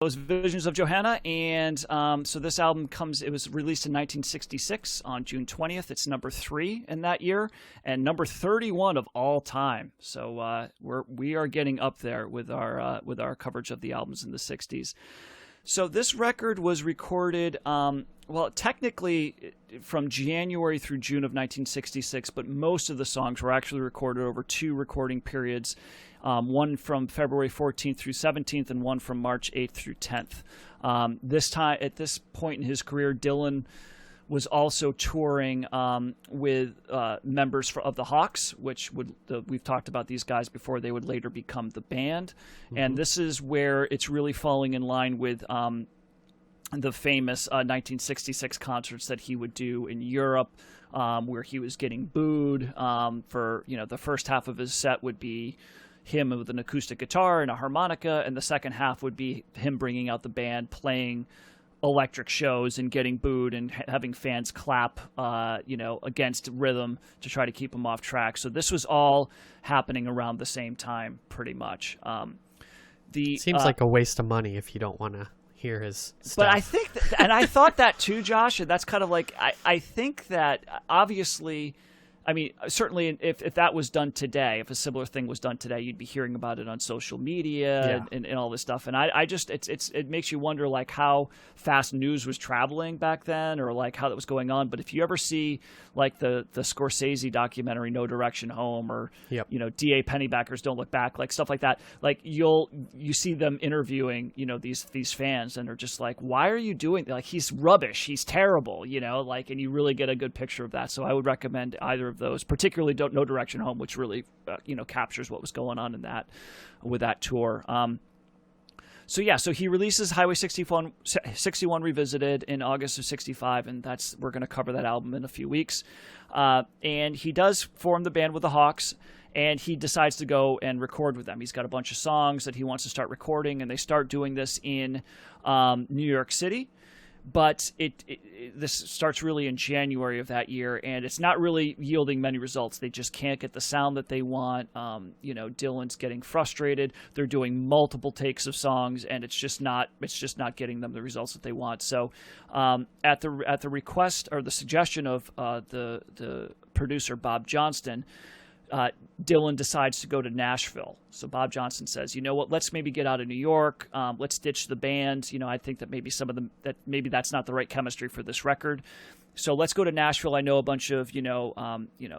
Those Visions of Johanna, and so this album it was released in 1966 on June 20th. It's number 3 in that year and number 31 of all time. So we are getting up there with our coverage of the albums in the 60s. So this record was recorded, technically from January through June of 1966, but most of the songs were actually recorded over 2 recording periods. One from February 14th through 17th and one from March 8th through 10th. At this point in his career, Dylan was also touring with members of the Hawks, which we've talked about these guys before. They would later become the band. Mm-hmm. And this is where it's really falling in line with the famous 1966 concerts that he would do in Europe, where he was getting booed for, the first half of his set would be him with an acoustic guitar and a harmonica, and the second half would be him bringing out the band, playing electric shows and getting booed and having fans clap, against rhythm to try to keep him off track. So this was all happening around the same time, pretty much. Seems like a waste of money if you don't want to hear his stuff. But I think, and I thought that too, Josh, and that's kind of like, I think that obviously, I mean, certainly if that was done today, if a similar thing was done today, you'd be hearing about it on social media and all this stuff. And I just, it makes you wonder like how fast news was traveling back then, or like how that was going on. But if you ever see like the Scorsese documentary, No Direction Home, or, D.A. Pennybackers Don't Look Back, like stuff like that, like you see them interviewing, these fans, and they're just like, why are you doing that? Like, he's rubbish. He's terrible, and you really get a good picture of that. So I would recommend either of those, particularly No Direction Home, which really captures what was going on in with that tour. So he releases Highway 61 Revisited in August of 65, and we're going to cover that album in a few weeks. And he does form the band with the Hawks, and he decides to go and record with them. He's got a bunch of songs that he wants to start recording, and they start doing this in New York City. But this starts really in January of that year, and it's not really yielding many results. They just can't get the sound that they want. Dylan's getting frustrated. They're doing multiple takes of songs, and it's just not getting them the results that they want. So, at the request or the suggestion of the producer Bob Johnston, Dylan decides to go to Nashville. So Bob Johnston says, you know what, let's maybe get out of New York. Let's ditch the band. I think that maybe maybe that's not the right chemistry for this record. So let's go to Nashville. I know a bunch of,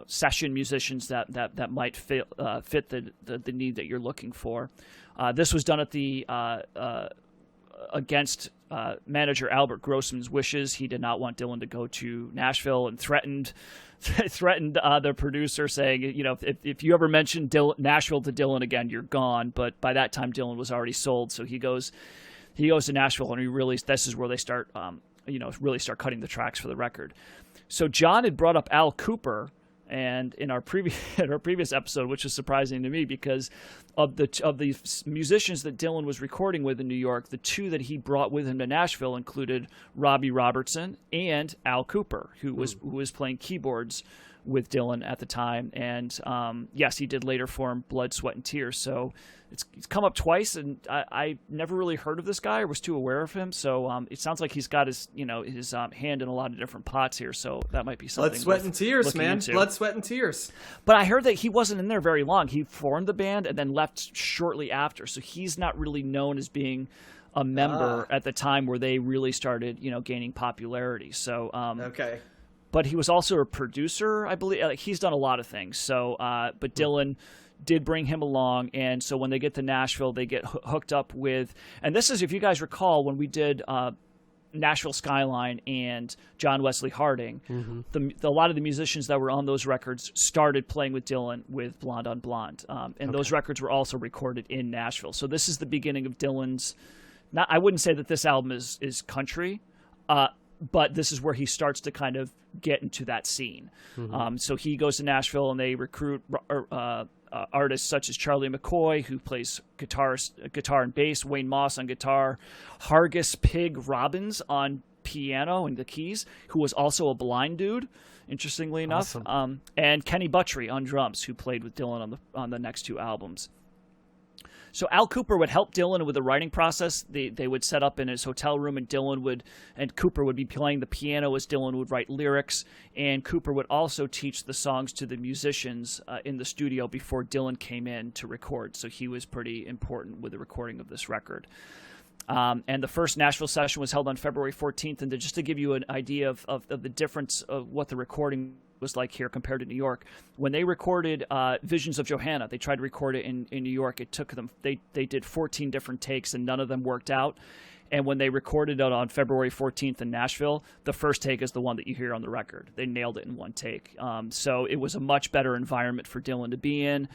session musicians that might fit the need that you're looking for. This was done at against manager Albert Grossman's wishes. He did not want Dylan to go to Nashville, and threatened the producer, saying, if you ever mention Nashville to Dylan again, you're gone. But by that time, Dylan was already sold. So he goes to Nashville, and this is where they start, really start cutting the tracks for the record. So John had brought up Al Cooper, and in our previous episode, which is surprising to me because of the musicians that Dylan was recording with in New York, the two that he brought with him to Nashville included Robbie Robertson and Al Cooper, who was playing keyboards with Dylan at the time. And yes, he did later form Blood, Sweat, and Tears. So it's come up twice, and I never really heard of this guy or was too aware of him. So it sounds like he's got his hand in a lot of different pots here. So that might be something. Blood, Sweat, and Tears, man. Into. Blood, Sweat, and Tears. But I heard that he wasn't in there very long. He formed the band and then left shortly after. So he's not really known as being a member at the time where they really started, gaining popularity. So okay. But he was also a producer, I believe. Like, he's done a lot of things. So, but Dylan did bring him along, and so when they get to Nashville, they get hooked up with. And this is, if you guys recall, when we did Nashville Skyline and John Wesley Harding, a lot of the musicians that were on those records started playing with Dylan with Blonde on Blonde, and those records were also recorded in Nashville. So this is the beginning of Dylan's. I wouldn't say that this album is country. But this is where he starts to kind of get into that scene. So he goes to Nashville, and they recruit artists such as Charlie McCoy, who plays guitar and bass, Wayne Moss on guitar, Hargis Pig Robbins on piano and the keys, who was also a blind dude, interestingly enough, and Kenny Buttrey on drums, who played with Dylan on the next two albums. So Al Cooper would help Dylan with the writing process. They would set up in his hotel room, and Cooper would be playing the piano as Dylan would write lyrics, and Cooper would also teach the songs to the musicians in the studio before Dylan came in to record. So he was pretty important with the recording of this record. And the first Nashville session was held on February 14th. And just to give you an idea of the difference of what the recording was like here compared to New York, when they recorded Visions of Johanna, they tried to record it in New York. It took them, they did 14 different takes, and none of them worked out. And when they recorded it on February 14th in Nashville, the first take is the one that you hear on the record. They nailed it in one take. So it was a much better environment for Dylan to be in.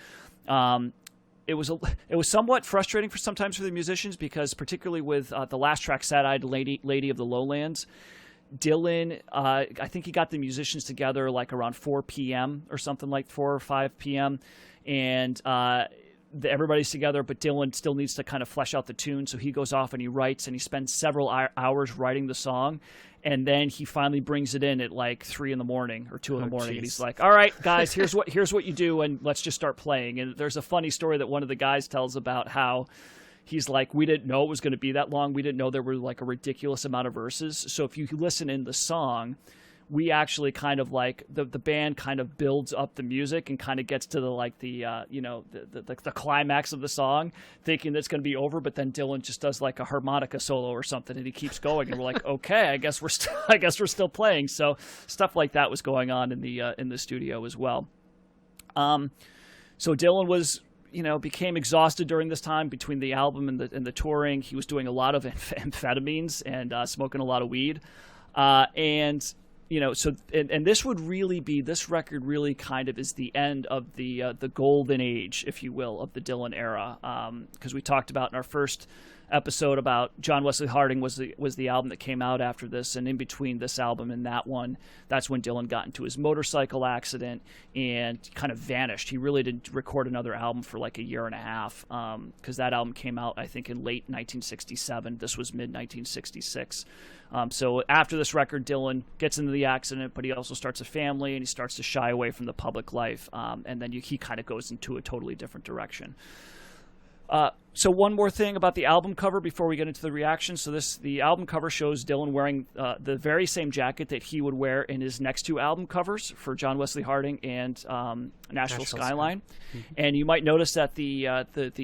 It was somewhat frustrating sometimes for the musicians, because particularly with the last track, Sad-Eyed Lady of the Lowlands, Dylan, I think he got the musicians together like around 4 p.m. or something, like 4 or 5 p.m. And everybody's together, but Dylan still needs to kind of flesh out the tune. So he goes off and he writes, and he spends several hours writing the song. And then he finally brings it in at like 3 in the morning or 2 in the morning. Geez. And he's like, all right, guys, here's what you do. And let's just start playing. And there's a funny story that one of the guys tells about how he's like, we didn't know it was going to be that long. We didn't know there were like a ridiculous amount of verses. So if you listen in the song, we actually kind of like the band kind of builds up the music and kind of gets to the climax of the song, thinking that's going to be over, but then Dylan just does like a harmonica solo or something, and he keeps going, and we're like, okay, I guess we're still playing. So stuff like that was going on in the studio as well. So Dylan was, became exhausted during this time between the album and the touring. He was doing a lot of amphetamines and smoking a lot of weed, this record really kind of is the end of the golden age, if you will, of the Dylan era. Because we talked about in our first episode about John Wesley Harding was the album that came out after this, and in between this album and that one, that's when Dylan got into his motorcycle accident and kind of vanished. He really didn't record another album for like a year and a half, because that album came out, I think, in late 1967. This was mid 1966. So after this record, Dylan gets into the accident, but he also starts a family, and he starts to shy away from the public life, and then he kind of goes into a totally different direction. So one more thing about the album cover before we get into the reaction. So the album cover shows Dylan wearing the very same jacket that he would wear in his next two album covers for John Wesley Harding and Nashville Skyline. Mm-hmm. And you might notice that the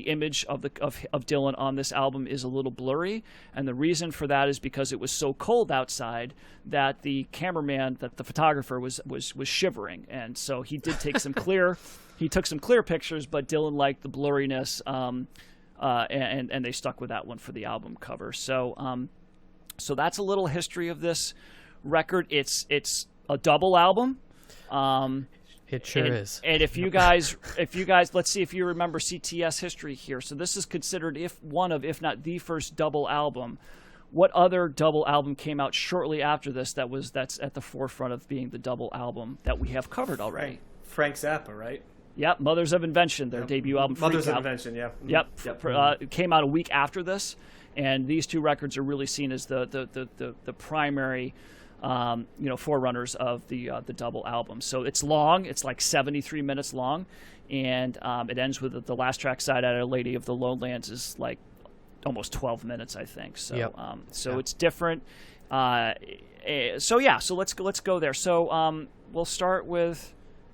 image of Dylan on this album is a little blurry, and the reason for that is because it was so cold outside that the cameraman, that the photographer was shivering, and so he did take some clear. He took some clear pictures, but Dylan liked the blurriness, and they stuck with that one for the album cover. So that's a little history of this record. It's a double album. It sure is. And if you guys, let's see if you remember CTS history here. So this is considered if not the first double album. What other double album came out shortly after this that's at the forefront of being the double album that we have covered already? Frank Zappa, right? Yep, Mothers of Invention, their debut album. Mothers of Invention, yeah. Yep. It came out a week after this, and these two records are really seen as the primary, forerunners of the double album. So it's long; it's like 73 minutes long, and it ends with the last track, Sad-Eyed Lady of the Lowlands, is like almost 12 minutes, I think. So, yep. It's different. So let's go there. So we'll start with.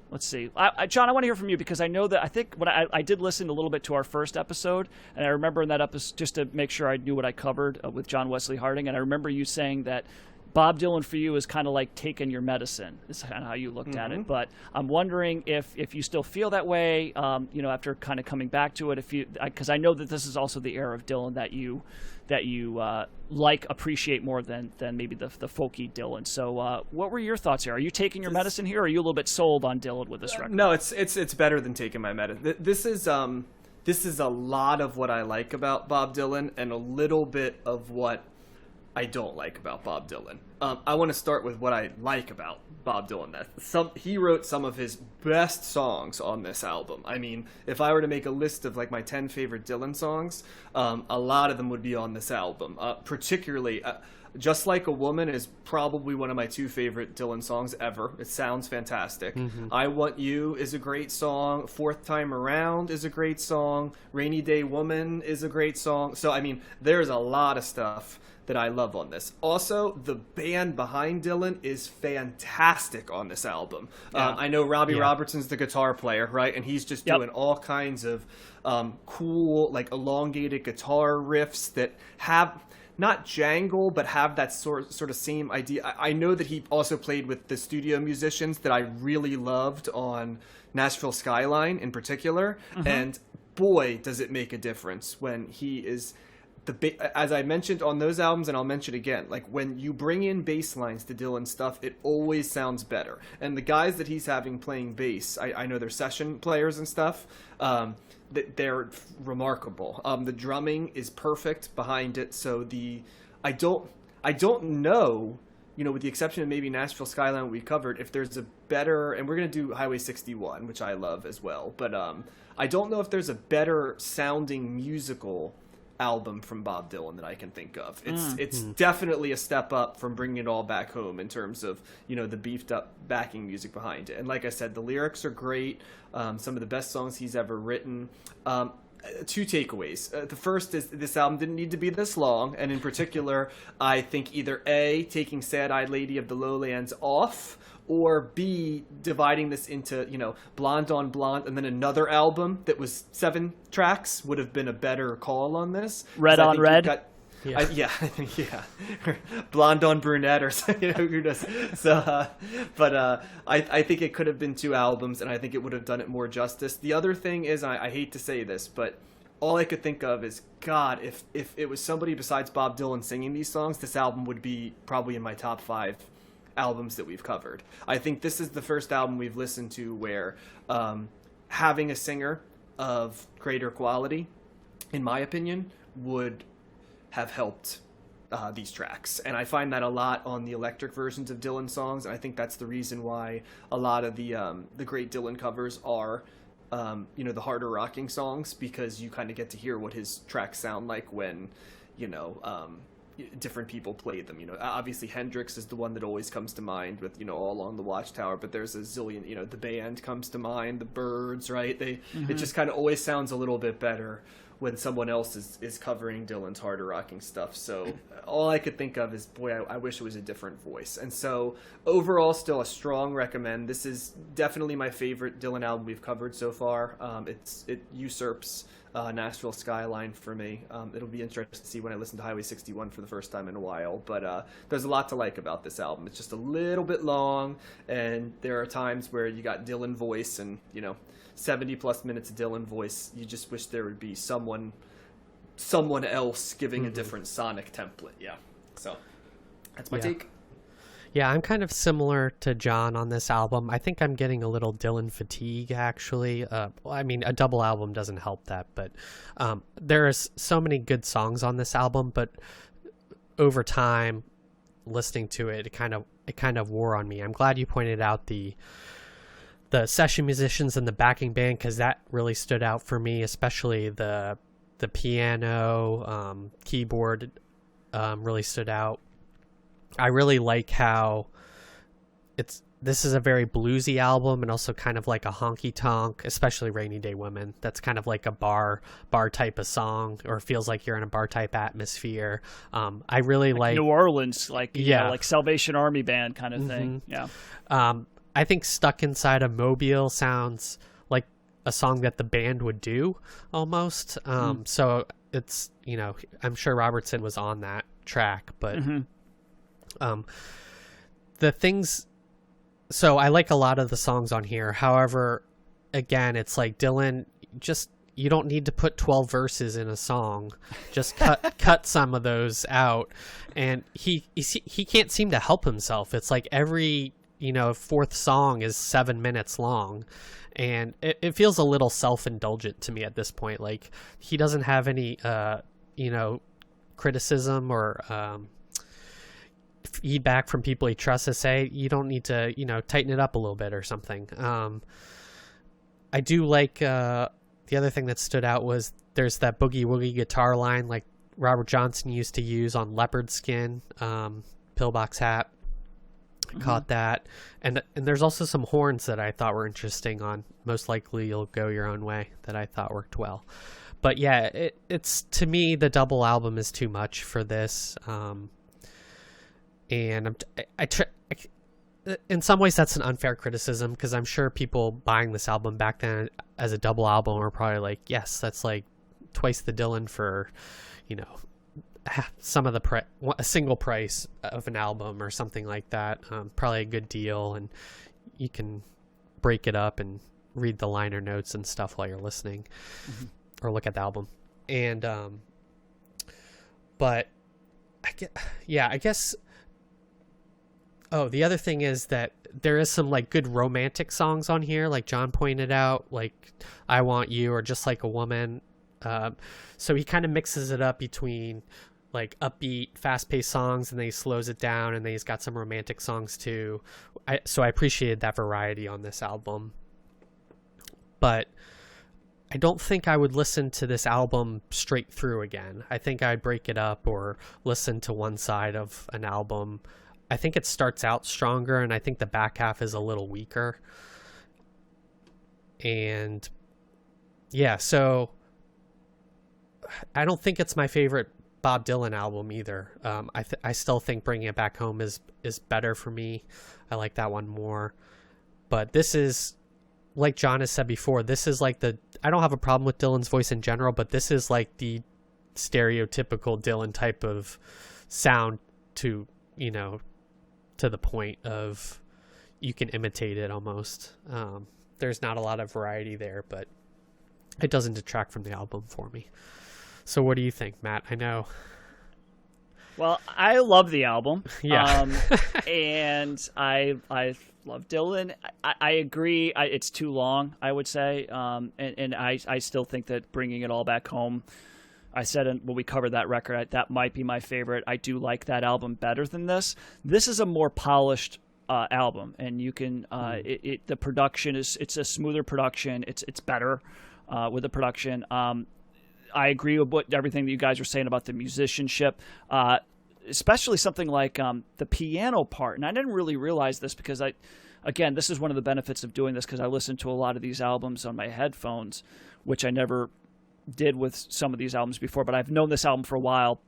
Let's see. John, I want to hear from you, because I know that I think when I did listen a little bit to our first episode, and I remember in that episode, just to make sure I knew what I covered with John Wesley Harding, and I remember you saying that Bob Dylan for you is kind of like taking your medicine. Is kind of how you looked at it. But I'm wondering if you still feel that way, after kind of coming back to it, because I know that this is also the era of Dylan that you appreciate more than maybe the folky Dylan. So what were your thoughts here? Are you taking your medicine here, or are you a little bit sold on Dylan with this record? No, it's better than taking my medicine. This is a lot of what I like about Bob Dylan, and a little bit of what I don't like about Bob Dylan. I want to start with what I like about Bob Dylan. He wrote some of his best songs on this album. I mean, if I were to make a list of like my 10 favorite Dylan songs, a lot of them would be on this album. Particularly, Just Like a Woman is probably one of my 2 favorite Dylan songs ever. It sounds fantastic. I Want You is a great song. Fourth Time Around is a great song. Rainy Day Woman is a great song. So, I mean, there's a lot of stuff that I love on this. Also, the band behind Dylan is fantastic on this album. Yeah. I know Robbie Robertson's the guitar player, right? And he's just doing all kinds of cool, like elongated guitar riffs that have not jangle, but have that sort of same idea. I know that he also played with the studio musicians that I really loved on Nashville Skyline in particular. And boy, does it make a difference when he is... as I mentioned on those albums, and I'll mention again, like when you bring in bass lines to Dylan stuff, it always sounds better. And the guys that he's having playing bass, I know they're session players and stuff, they're remarkable. The drumming is perfect behind it. So I don't know, with the exception of maybe Nashville Skyline we covered, if there's a better, and we're going to do Highway 61, which I love as well. But I don't know if there's a better sounding musical album from Bob Dylan that I can think of. It's definitely a step up from Bringing It All Back Home in terms of the beefed up backing music behind it. And like I said, the lyrics are great. Some of the best songs he's ever written. 2 takeaways. The first is this album didn't need to be this long, and in particular, I think either A, taking Sad Eyed Lady of the Lowlands off, or B, dividing this into, Blonde on Blonde and then another album that was 7 tracks would have been a better call on this. Red on Red? Yeah. Blonde on Brunette or something, who knows. So, but I think it could have been 2 albums, and I think it would have done it more justice. The other thing is, I hate to say this, but all I could think of is, God, if it was somebody besides Bob Dylan singing these songs, this album would be probably in my top 5 albums that we've covered. I think this is the first album we've listened to where having a singer of greater quality, in my opinion, would have helped these tracks. And I find that a lot on the electric versions of Dylan songs, and I think that's the reason why a lot of the great Dylan covers are the harder rocking songs, because you kind of get to hear what his tracks sound like when different people played them. Obviously Hendrix is the one that always comes to mind with All Along the Watchtower, but there's a zillion. The Band comes to mind, the Byrds, right? It just kind of always sounds a little bit better when someone else is covering Dylan's harder rocking stuff. So all I could think of is, boy, I wish it was a different voice. And so overall, still a strong recommend. This is definitely my favorite Dylan album we've covered so far. It usurps Nashville Skyline for me. It'll be interesting to see when I listen to Highway 61 for the first time in a while. But there's a lot to like about this album. It's just a little bit long, and there are times where you got Dylan voice and 70 plus minutes of Dylan voice. You just wish there would be someone else giving a different sonic template. Yeah. So that's my take. Yeah, I'm kind of similar to John on this album. I think I'm getting a little Dylan fatigue, actually. I mean, a double album doesn't help that, but there is so many good songs on this album, but over time, listening to it, it kind of wore on me. I'm glad you pointed out the session musicians and the backing band, because that really stood out for me, especially the piano, keyboard really stood out. I really like how this is a very bluesy album, and also kind of like a honky tonk, especially Rainy Day Women. That's kind of like a bar type of song, or feels like you're in a bar type atmosphere. I really like New Orleans, like Salvation Army band kind of thing. Yeah. I think Stuck Inside a Mobile sounds like a song that the band would do almost. So it's, I'm sure Robertson was on that track, but the things, so I like a lot of the songs on here. However, again, it's like Dylan, you don't need to put 12 verses in a song. Just cut some of those out. And he can't seem to help himself. It's like every, fourth song is 7 minutes long. And it feels a little self-indulgent to me at this point. Like, he doesn't have any, criticism or feedback from people he trusts to say, you don't need to, tighten it up a little bit or something. I do like the other thing that stood out was there's that boogie woogie guitar line like Robert Johnson used to use on Leopard Skin, Pillbox Hat. Caught that. And there's also some horns that I thought were interesting on Most Likely You'll Go Your Own Way that I thought worked well. But yeah, it's to me, the double album is too much for this. And in some ways that's an unfair criticism, because I'm sure people buying this album back then as a double album are probably like, yes, that's like twice the Dylan for, some of a single price of an album or something like that. Probably a good deal, and you can break it up and read the liner notes and stuff while you're listening, or look at the album. And but I guess the other thing is that there is some like good romantic songs on here, like John pointed out, like I Want You or Just Like a Woman. So he kind of mixes it up between like upbeat, fast-paced songs, and then he slows it down, and then he's got some romantic songs too. So I appreciated that variety on this album. But I don't think I would listen to this album straight through again. I think I'd break it up or listen to one side of an album. I think it starts out stronger, and I think the back half is a little weaker. And yeah, so I don't think it's my favorite Bob Dylan album either. I still think Bringing It Back Home is better for me. I like that one more. But this is, like John has said before, this is like I don't have a problem with Dylan's voice in general, but this is like the stereotypical Dylan type of sound to the point of you can imitate it almost. There's not a lot of variety there, but it doesn't detract from the album for me. So what do you think, Matt? I know. Well, I love the album. Yeah. And I love Dylan. I agree. It's too long, I would say. And I still think that Bringing It All Back Home, I said when we covered that record, that might be my favorite. I do like that album better than this. This is a more polished album, and you can the production it's a smoother production. It's better with the production. I agree with everything that you guys were saying about the musicianship, especially something like the piano part. And I didn't really realize this because this is one of the benefits of doing this, because I listen to a lot of these albums on my headphones, which I never did with some of these albums before, but I've known this album for a while.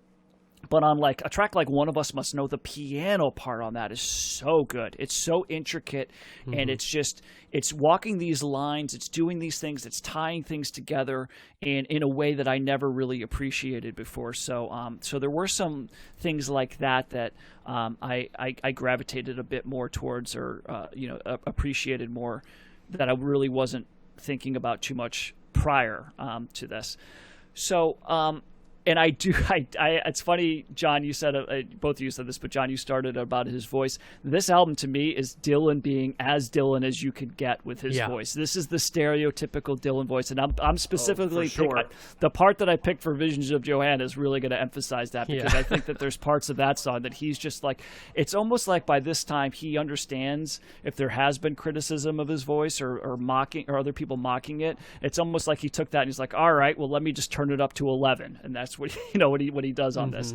But on like a track like One of Us Must Know, the piano part on that is so good. It's so intricate, and it's walking these lines, it's doing these things, it's tying things together in a way that I never really appreciated before. So there were some things like that I gravitated a bit more towards, or appreciated more, that I really wasn't thinking about too much prior to this. So and it's funny, John, you said, both of you said this, but John, you started about his voice. This album to me is Dylan being as Dylan as you could get with his voice. This is the stereotypical Dylan voice. And I'm specifically, the part that I picked for Visions of Johanna is really going to emphasize that, because I think that there's parts of that song that he's just like, it's almost like by this time he understands if there has been criticism of his voice or mocking, or other people mocking it. It's almost like he took that and he's like, all right, well, let me just turn it up to 11. And that's what he does on this.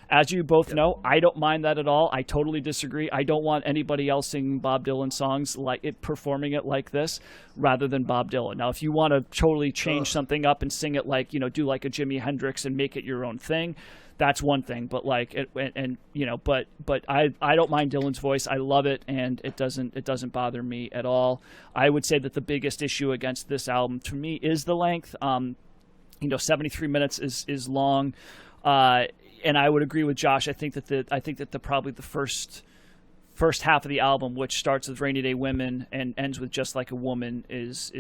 As you both know, I don't mind that at all. I totally disagree. I don't want anybody else singing Bob Dylan songs like it, performing it like this, rather than Bob Dylan. Now, if you want to totally change something up and sing it like, do like a Jimi Hendrix and make it your own thing, that's one thing. But like, but I don't mind Dylan's voice. I love it, and it doesn't bother me at all. I would say that the biggest issue against this album to me is the length. 73 minutes is long, and I would agree with Josh. I think that probably the first half of the album, which starts with Rainy Day Women and ends with Just Like a Woman, is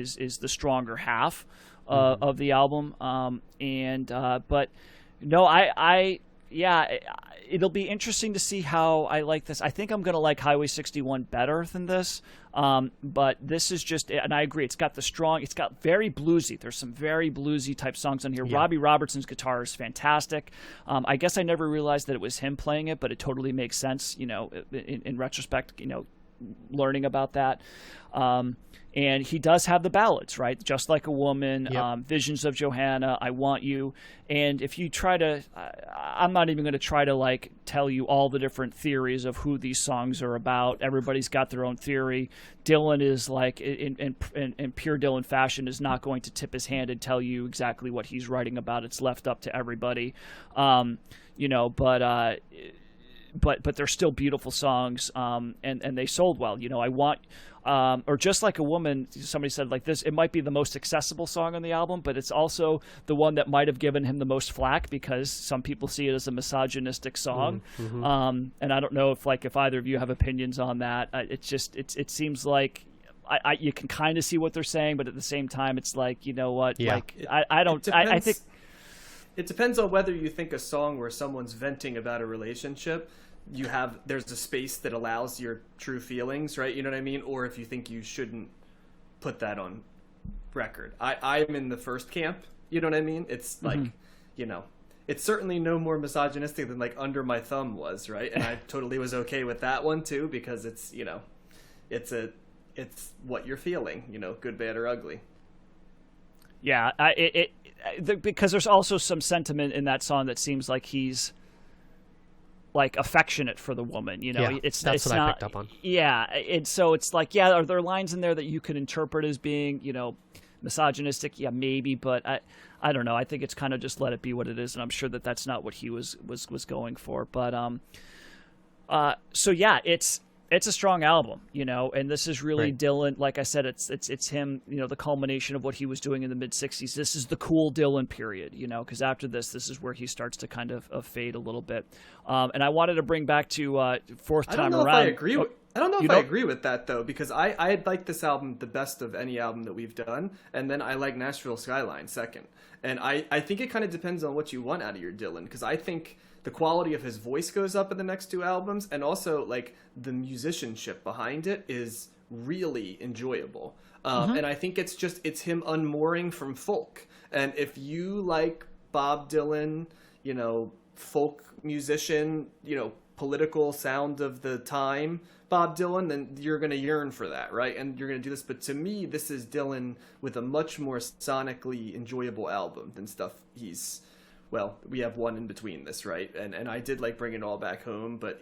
the stronger half of the album. But no, it'll be interesting to see how I like this. I think I'm going to like Highway 61 better than this. But this is just, and I agree, it's got very bluesy. There's some very bluesy type songs on here. Yeah. Robbie Robertson's guitar is fantastic. I guess I never realized that it was him playing it, but it totally makes sense, in retrospect, learning about that. And he does have the ballads, right? Just Like a Woman, Yep. Visions of Johanna, I Want You. And if you try to, I'm not even going to try to like tell you all the different theories of who these songs are about. Everybody's got their own theory. Dylan is like, in pure Dylan fashion, is not going to tip his hand and tell you exactly what he's writing about. It's left up to everybody, but they're still beautiful songs, and they sold well. I Want, or Just Like a Woman, somebody said like this, it might be the most accessible song on the album, but it's also the one that might have given him the most flack because some people see it as a misogynistic song. And I don't know if either of you have opinions on that. It seems like you can kind of see what they're saying, but at the same time, it's like, you know what? Yeah. I think it depends on whether you think a song where someone's venting about a relationship, there's a space that allows your true feelings, right? You know what I mean? Or if you think you shouldn't put that on record. I'm in the first camp, you know what I mean? It's like, it's certainly no more misogynistic than like Under My Thumb was, right? And I totally was okay with that one too, because it's, it's what you're feeling, good, bad, or ugly. Yeah, because there's also some sentiment in that song that seems like he's like affectionate for the woman, Yeah, it's that's what not, I picked up on. Yeah, and so it's like, yeah, are there lines in there that you could interpret as being, misogynistic? Yeah, maybe, but I don't know. I think it's kind of just let it be what it is, and I'm sure that that's not what he was going for. But so yeah, it's a strong album, and this is really Right. Dylan. Like I said, it's him, the culmination of what he was doing in the mid '60s. This is the cool Dylan period, because after this is where he starts to kind of fade a little bit. And I wanted to bring back to fourth time around. I don't know if I agree with that though, because I like this album the best of any album that we've done, and then I like Nashville Skyline second. And I think it kind of depends on what you want out of your Dylan, because I think the quality of his voice goes up in the next two albums, and also like the musicianship behind it is really enjoyable. And I think it's him unmooring from folk. And if you like Bob Dylan, folk musician, political sound of the time Bob Dylan, then you're going to yearn for that, right? And you're going to do this. But to me, this is Dylan with a much more sonically enjoyable album than stuff we have one in between this, right? And I did like Bring It All Back Home, but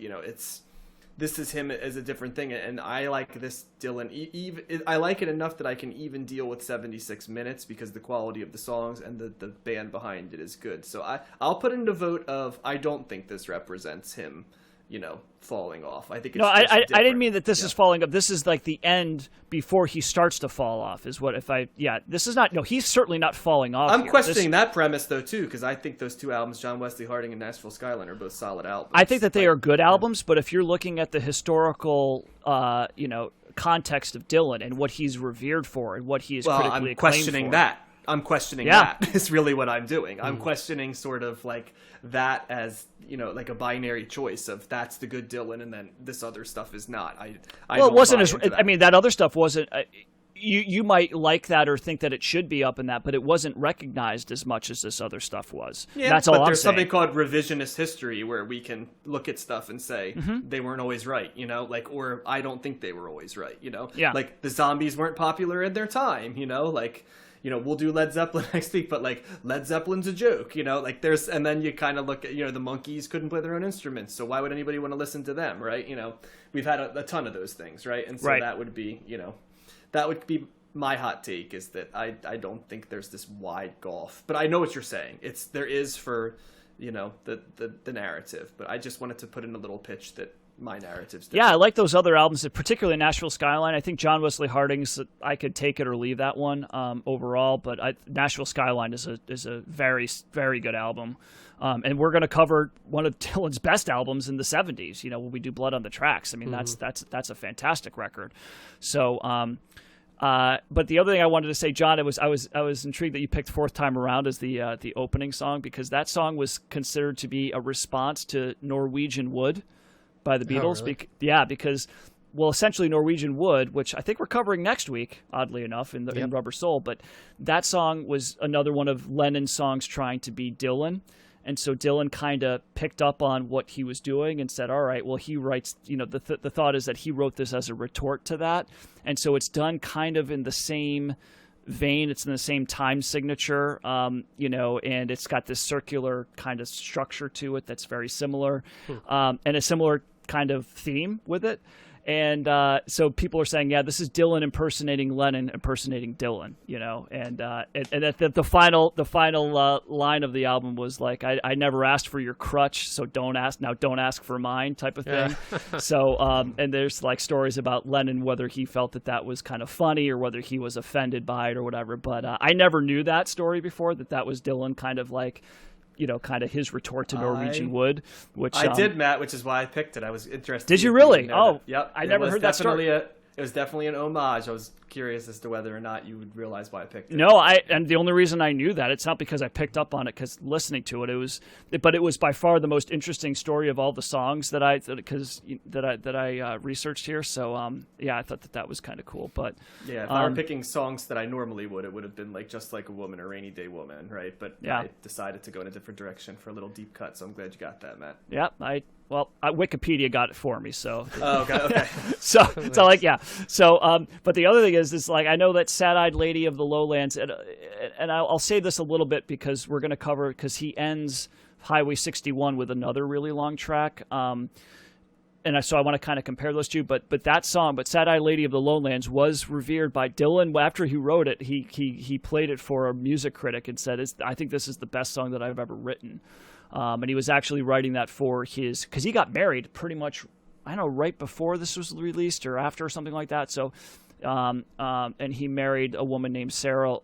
this is him as a different thing, and I like this Dylan. I like it enough that I can even deal with 76 minutes because the quality of the songs and the band behind it is good. So I'll put in a vote of I don't think this represents him, falling off. I think it's I didn't mean that this is falling off. This is like the end before he starts to fall off is what this is not, he's certainly not falling off. I'm questioning that premise though too, because I think those two albums, John Wesley Harding and Nashville Skyline, are both solid albums. I think that they are good albums, but if you're looking at the historical, context of Dylan and what he's revered for and what he is critically acclaimed for. I'm questioning that is really what I'm doing. I'm questioning sort of like that as, like a binary choice of that's the good Dylan and then this other stuff is not. It wasn't that other stuff wasn't, you might like that or think that it should be up in that, but it wasn't recognized as much as this other stuff was. Yeah, that's all I'm saying. There's something called revisionist history where we can look at stuff and say they weren't always right, or I don't think they were always right, Yeah. Like the Zombies weren't popular in their time, we'll do Led Zeppelin next week, but like Led Zeppelin's a joke, and then you kind of look at, the Monkees couldn't play their own instruments, so why would anybody want to listen to them, right? We've had a ton of those things, right? And so that would be, that would be my hot take, is that I don't think there's this wide gulf, but I know what you're saying. There is for, the narrative, but I just wanted to put in a little pitch that my narrative's different. Yeah, I like those other albums, particularly Nashville Skyline. I think John Wesley Harding's, I could take it or leave that one overall, but Nashville Skyline is a very, very good album. And we're going to cover one of Dylan's best albums in the 70s, when we do Blood on the Tracks. I mean, that's a fantastic record. So, But the other thing I wanted to say, John, I was intrigued that you picked Fourth Time Around as the opening song, because that song was considered to be a response to Norwegian Wood by the Beatles. Oh, really? Because essentially Norwegian Wood, which I think we're covering next week, oddly enough, in Rubber Soul, but that song was another one of Lennon's songs trying to be Dylan. And so Dylan kind of picked up on what he was doing and said, all right, well, he writes, the thought is that he wrote this as a retort to that. And so it's done kind of in the same vein. It's in the same time signature, and it's got this circular kind of structure to it that's very similar, and a similar kind of theme with it. And so people are saying, yeah, this is Dylan impersonating Lennon, impersonating Dylan, and the final line of the album was like, I never asked for your crutch, so don't ask for mine, type of thing. Yeah. So and there's like stories about Lennon, whether he felt that was kind of funny or whether he was offended by it or whatever. But I never knew that story before, that was Dylan kind of like, kind of his retort to Norwegian Wood, which I did, Matt, which is why I picked it. I was interested. Did you really? Oh, yep. I never heard that story. It was definitely an homage. I was curious as to whether or not you would realize why I picked it. No, and the only reason I knew that, it's not because I picked up on it, because listening to it, but it was by far the most interesting story of all the songs that I researched here. So I thought that was kind of cool. But yeah, if I were picking songs that I normally would, it would have been like Just Like a Woman or Rainy Day Woman, right? But I decided to go in a different direction for a little deep cut. So I'm glad you got that, Matt. Yeah, Wikipedia got it for me, so. Oh, okay. So but the other thing is like, I know that Sad-Eyed Lady of the Lowlands, and I'll say this a little bit because we're going to cover, because he ends Highway 61 with another really long track, so I want to kind of compare those two, but that song, Sad-Eyed Lady of the Lowlands, was revered by Dylan. After he wrote it, he played it for a music critic and said, I think this is the best song that I've ever written. And he was actually writing that for because he got married pretty much, I don't know, right before this was released or after or something like that. So, and he married a woman named Sarah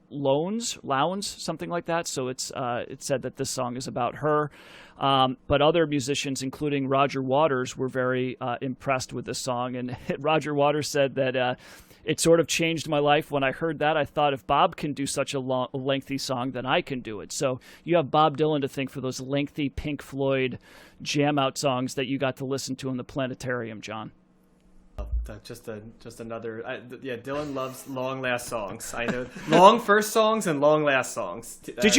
Lowndes, something like that. So it said that this song is about her. But other musicians, including Roger Waters, were very impressed with this song. And Roger Waters said that it sort of changed my life. When I heard that, I thought, if Bob can do such a lengthy song, then I can do it. So you have Bob Dylan to thank for those lengthy Pink Floyd jam-out songs that you got to listen to in the planetarium, John. Just another. Dylan loves long last songs. I know long first songs and long last songs. Did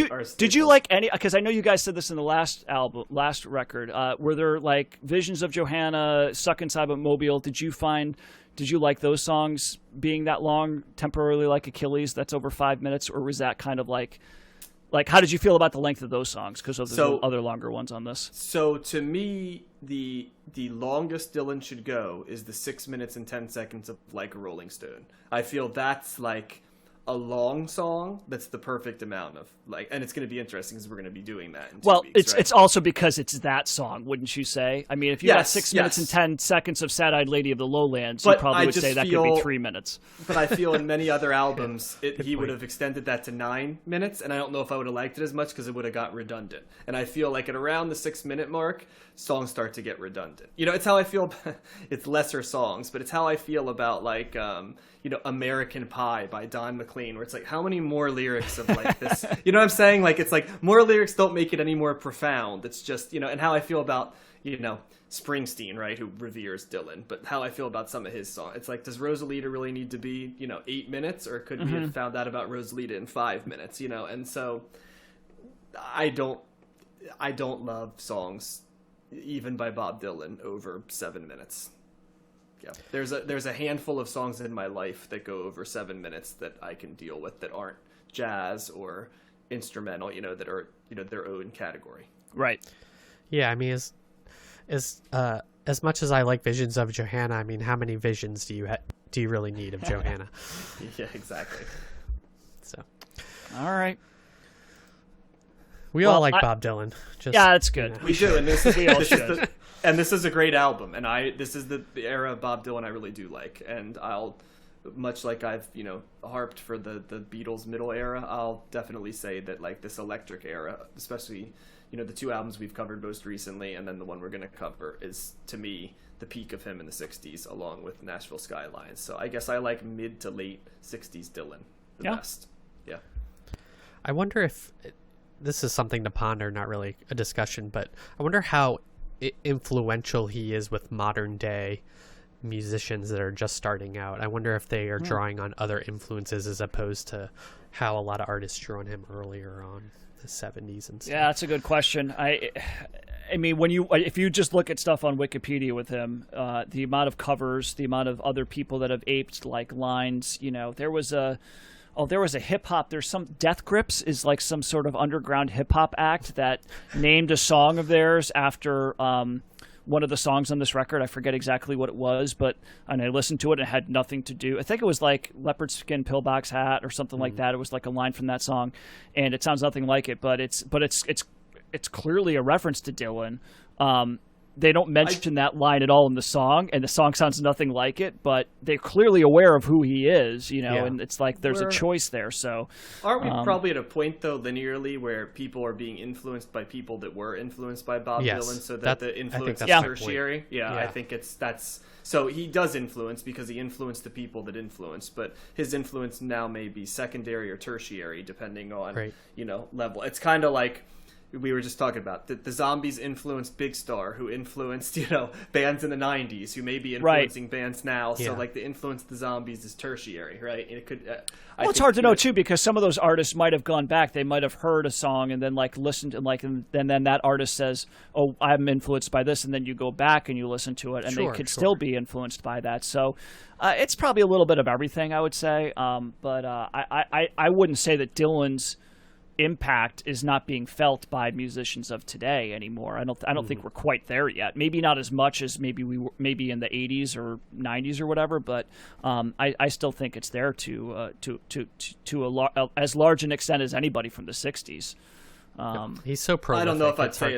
you like any? Because I know you guys said this in the last record. Were there like Visions of Johanna, Stuck Inside a Mobile? Did you like those songs being that long, temporarily like Achilles? That's over 5 minutes, or was that kind of like how did you feel about the length of those songs? Because there's other longer ones on this. So to me, the longest Dylan should go is the 6 minutes and 10 seconds of Like a Rolling Stone. I feel that's like a long song that's the perfect amount of and it's going to be interesting because we're going to be doing that in 2 weeks, right? It's also because it's that song, wouldn't you say? I mean, if you got 6 minutes and 10 seconds of Sad-Eyed Lady of the Lowlands, you probably would say that could be 3 minutes. But I feel in many other albums, he would have extended that to 9 minutes, and I don't know if I would have liked it as much because it would have got redundant. And I feel like at around the 6 minute mark, songs start to get redundant. It's how I feel. It's lesser songs, but it's how I feel about American Pie by Don McLean, where it's like, how many more lyrics of like this? You know what I'm saying? Like, it's like more lyrics don't make it any more profound. It's just, and how I feel about, Springsteen, right, who reveres Dylan, but how I feel about some of his songs. It's like, does Rosalita really need to be, 8 minutes, or could we have found out about Rosalita in 5 minutes, And so I don't love songs, even by Bob Dylan, over 7 minutes. Yeah, there's a handful of songs in my life that go over 7 minutes that I can deal with, that aren't jazz or instrumental, that are their own category. Right. Yeah, I mean, as much as I like Visions of Johanna, I mean, how many visions do you really need of Johanna? Yeah, exactly. So, all right. We all like Bob Dylan. Yeah, that's good. We do, and we all should. And this is a great album, and this is the era of Bob Dylan I really do like, and I'll, much like I've harped for the Beatles middle era, I'll definitely say that like this electric era, especially the two albums we've covered most recently, and then the one we're going to cover is, to me, the peak of him in the 60s, along with Nashville Skylines. So I guess I like mid to late 60s Dylan the best. Yeah. I wonder if this is something to ponder, not really a discussion, but I wonder how influential he is with modern day musicians that are just starting out. I wonder if they are drawing on other influences as opposed to how a lot of artists drew on him earlier on the 70s and stuff. Yeah, that's a good question. I mean, if you just look at stuff on Wikipedia with him, the amount of covers, the amount of other people that have aped like lines, there was a hip hop. There's some Death Grips is like some sort of underground hip hop act that named a song of theirs after one of the songs on this record. I forget exactly what it was, and I listened to it and it had nothing to do. I think it was like leopard skin pillbox hat or something like that. It was like a line from that song, and it sounds nothing like it, but it's clearly a reference to Dylan. They don't mention that line at all in the song, and the song sounds nothing like it, but they're clearly aware of who he is, and it's like there's a choice there. So, aren't we probably at a point, though, linearly, where people are being influenced by people that were influenced by Bob Dylan, so that the influence is tertiary? Yeah, I think that's... So he does influence because he influenced the people that influenced, but his influence now may be secondary or tertiary, depending on, level. It's kind of like... we were just talking about the Zombies influenced Big Star, who influenced bands in the 90s, who may be influencing bands now. So like the influence of the Zombies is tertiary, right? And it could it's hard to know too, because some of those artists might have gone back, they might have heard a song and then like listened and then that artist says, oh, I'm influenced by this, and then you go back and you listen to it, and they could still be influenced by that. So it's probably a little bit of everything, I would say, but I wouldn't say that Dylan's impact is not being felt by musicians of today anymore. I don't think we're quite there yet. Maybe not as much as maybe we were maybe in the 80s or 90s or whatever, but I still think it's there to as large an extent as anybody from the 60s. He's so prolific. I don't know if I'd say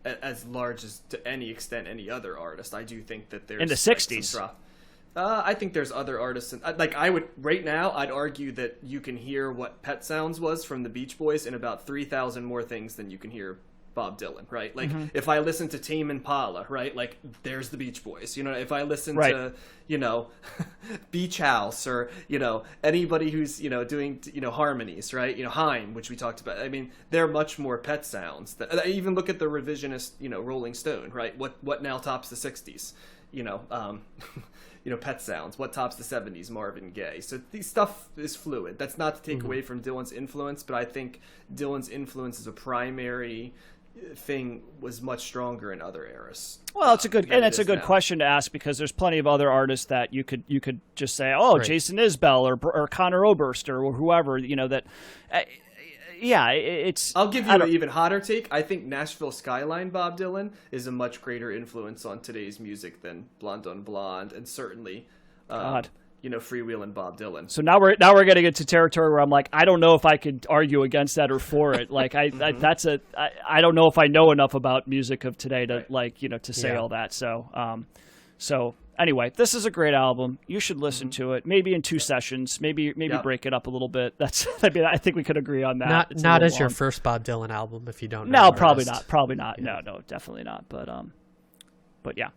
as large as to any extent any other artist. I do think that there's in the 60s. I think there's other artists. Right now, I'd argue that you can hear what Pet Sounds was from the Beach Boys in about 3,000 more things than you can hear Bob Dylan, right? Like, if I listen to Tame Impala, right? Like, there's the Beach Boys. If I listen to, Beach House or, anybody who's, doing, harmonies, right? Haim, which we talked about. I mean, they're much more Pet Sounds. I even look at the revisionist, Rolling Stone, right? What now tops the 60s? Pet Sounds. What tops the 70s? Marvin Gaye. So these stuff is fluid. That's not to take away from Dylan's influence, but I think Dylan's influence as a primary thing was much stronger in other eras. Well, it's a good question to ask, because there's plenty of other artists that you could just say, Jason Isbell or Conor Oberst or whoever, that. I'll give you an even hotter take. I think Nashville Skyline Bob Dylan is a much greater influence on today's music than Blonde on Blonde, and certainly, Freewheelin' Bob Dylan. So now we're getting into territory where I'm like, I don't know if I could argue against that or for it. Like I don't know if I know enough about music of today to to say all that. So anyway, this is a great album. You should listen to it. Maybe in 2 sessions. Maybe break it up a little bit. I think we could agree on that. Not as your first Bob Dylan album, if you don't know. No, probably not. No, definitely not. But yeah.